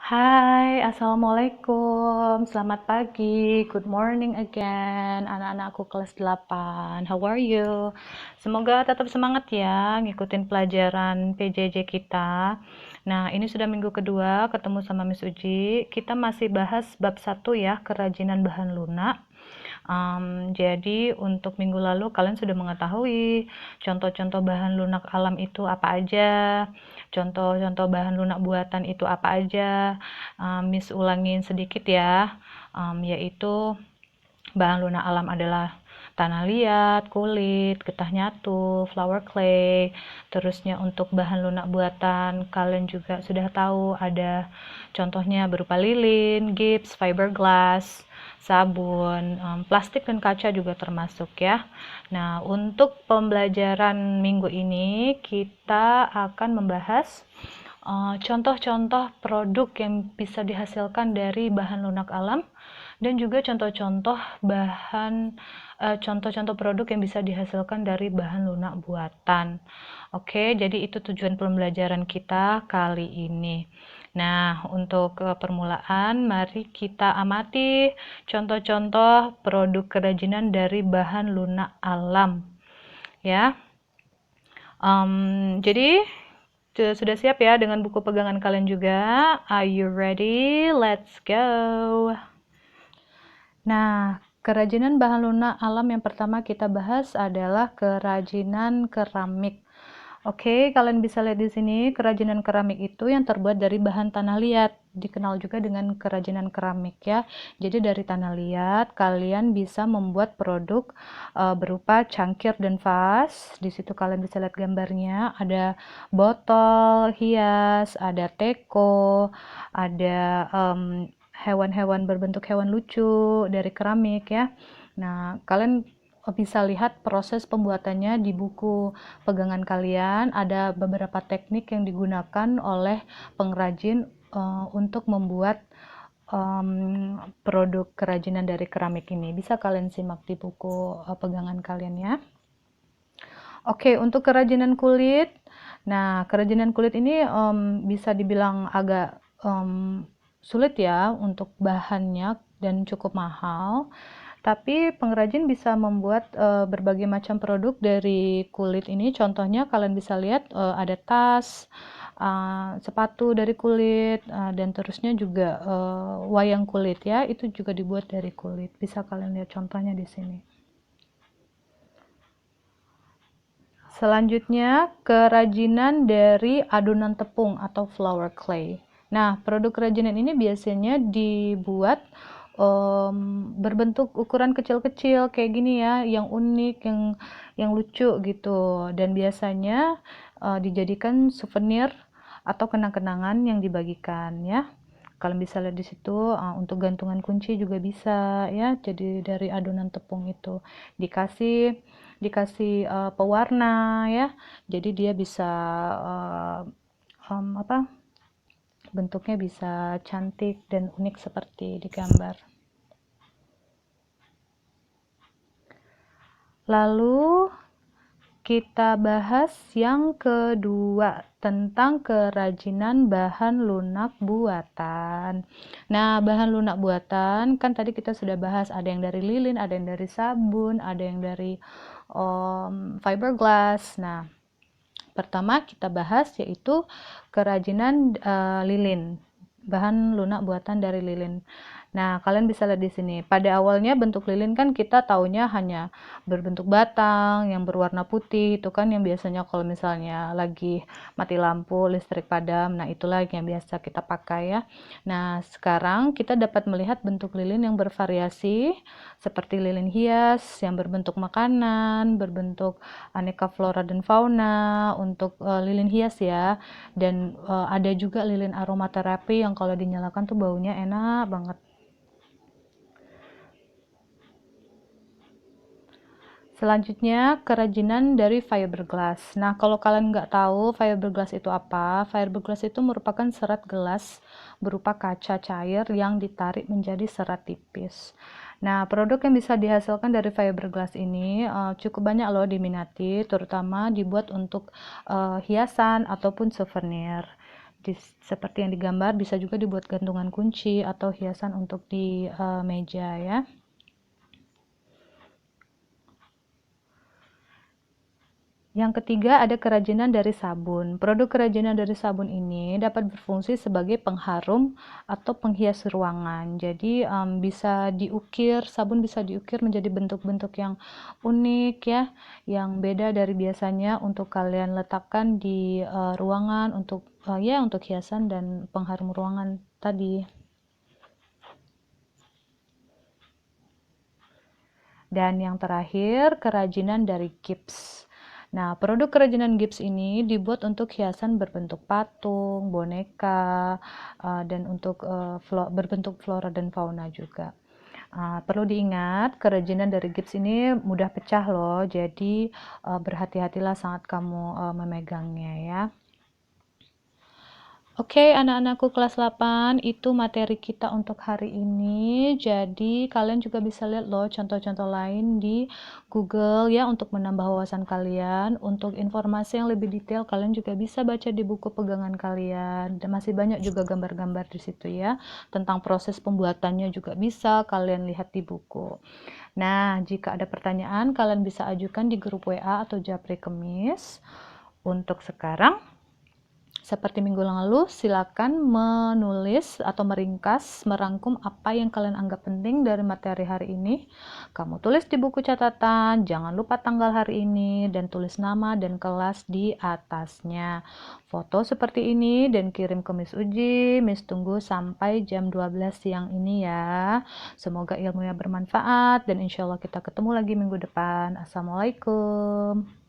Hai, Assalamualaikum. Selamat pagi. Good morning again, anak-anakku kelas 8. How are you? Semoga tetap semangat ya, ngikutin pelajaran PJJ kita. Nah, ini sudah minggu kedua ketemu sama Miss Uji. Kita masih bahas bab 1 ya, kerajinan bahan lunak. Jadi untuk minggu lalu kalian sudah mengetahui contoh-contoh bahan lunak alam itu apa aja, contoh-contoh bahan lunak buatan itu apa aja. Miss ulangin sedikit ya, yaitu bahan lunak alam adalah tanah liat, kulit, getah nyatu, flower clay. Terusnya untuk bahan lunak buatan kalian juga sudah tahu ada contohnya berupa lilin, gips, fiberglass, sabun, plastik dan kaca juga termasuk ya. Nah, untuk pembelajaran minggu ini kita akan membahas contoh-contoh produk yang bisa dihasilkan dari bahan lunak alam dan juga contoh-contoh contoh-contoh produk yang bisa dihasilkan dari bahan lunak buatan. Oke, jadi itu tujuan pembelajaran kita kali ini. Nah, untuk permulaan, mari kita amati contoh-contoh produk kerajinan dari bahan lunak alam. Ya, jadi sudah siap ya dengan buku pegangan kalian juga? Are you ready? Let's go! Nah, kerajinan bahan lunak alam yang pertama kita bahas adalah kerajinan keramik. Oke, kalian bisa lihat di sini kerajinan keramik itu yang terbuat dari bahan tanah liat, dikenal juga dengan kerajinan keramik ya. Jadi dari tanah liat kalian bisa membuat produk berupa cangkir dan vas. Di situ kalian bisa lihat gambarnya, ada botol hias, ada teko, ada hewan-hewan berbentuk hewan lucu dari keramik ya. Nah, kalian bisa lihat proses pembuatannya di buku pegangan kalian. Ada beberapa teknik yang digunakan oleh pengrajin untuk membuat produk kerajinan dari keramik ini. Bisa kalian simak di buku pegangan kalian ya. Oke, untuk kerajinan kulit. Nah, kerajinan kulit ini bisa dibilang agak sulit ya untuk bahannya dan cukup mahal. Tapi pengrajin bisa membuat berbagai macam produk dari kulit ini. Contohnya kalian bisa lihat ada tas, sepatu dari kulit, dan terusnya juga wayang kulit ya. Itu juga dibuat dari kulit. Bisa kalian lihat contohnya di sini. Selanjutnya, kerajinan dari adonan tepung atau flour clay. Nah, produk kerajinan ini biasanya dibuat berbentuk ukuran kecil-kecil kayak gini ya, yang unik, yang lucu gitu. Dan biasanya dijadikan souvenir atau kenang-kenangan yang dibagikan ya. Kalian bisa lihat di situ untuk gantungan kunci juga bisa ya. Jadi dari adonan tepung itu dikasih pewarna ya. Jadi dia bisa bentuknya bisa cantik dan unik seperti di gambar. Lalu kita bahas yang kedua tentang kerajinan bahan lunak buatan. Nah, bahan lunak buatan kan tadi kita sudah bahas, ada yang dari lilin, ada yang dari sabun, ada yang dari fiberglass. Nah, pertama kita bahas yaitu kerajinan lilin, bahan lunak buatan dari lilin. Nah, kalian bisa lihat di sini. Pada awalnya bentuk lilin kan kita taunya hanya berbentuk batang yang berwarna putih. Itu kan yang biasanya kalau misalnya lagi mati lampu, listrik padam. Nah, itulah yang biasa kita pakai ya. Nah, sekarang kita dapat melihat bentuk lilin yang bervariasi seperti lilin hias yang berbentuk makanan, berbentuk aneka flora dan fauna untuk lilin hias ya. Dan ada juga lilin aromaterapi yang kalau dinyalakan tuh baunya enak banget. Selanjutnya, kerajinan dari fiberglass. Nah, kalau kalian nggak tahu fiberglass itu apa, fiberglass itu merupakan serat gelas berupa kaca cair yang ditarik menjadi serat tipis. Nah, produk yang bisa dihasilkan dari fiberglass ini cukup banyak loh diminati, terutama dibuat untuk hiasan ataupun souvenir. seperti yang digambar, bisa juga dibuat gantungan kunci atau hiasan untuk di meja ya. Yang ketiga ada kerajinan dari sabun. Produk kerajinan dari sabun ini dapat berfungsi sebagai pengharum atau penghias ruangan. Jadi bisa diukir, sabun bisa diukir menjadi bentuk-bentuk yang unik ya, yang beda dari biasanya untuk kalian letakkan di ruangan untuk untuk hiasan dan pengharum ruangan tadi. Dan yang terakhir, kerajinan dari gips. Nah, produk kerajinan gips ini dibuat untuk hiasan berbentuk patung, boneka, dan untuk berbentuk flora dan fauna juga. Perlu diingat, kerajinan dari gips ini mudah pecah loh, jadi berhati-hatilah saat kamu memegangnya ya. Oke, anak-anakku kelas 8, itu materi kita untuk hari ini. Jadi, kalian juga bisa lihat loh contoh-contoh lain di Google ya untuk menambah wawasan kalian. Untuk informasi yang lebih detail, kalian juga bisa baca di buku pegangan kalian. Dan masih banyak juga gambar-gambar di situ ya. Tentang proses pembuatannya juga bisa kalian lihat di buku. Nah, jika ada pertanyaan, kalian bisa ajukan di grup WA atau Japri Kemis. Untuk sekarang, seperti minggu lalu, silakan menulis atau meringkas, merangkum apa yang kalian anggap penting dari materi hari ini. Kamu tulis di buku catatan, jangan lupa tanggal hari ini, dan tulis nama dan kelas di atasnya. Foto seperti ini dan kirim ke Miss Uji. Miss tunggu sampai jam 12 siang ini ya. Semoga ilmunya bermanfaat dan insya Allah kita ketemu lagi minggu depan. Assalamualaikum.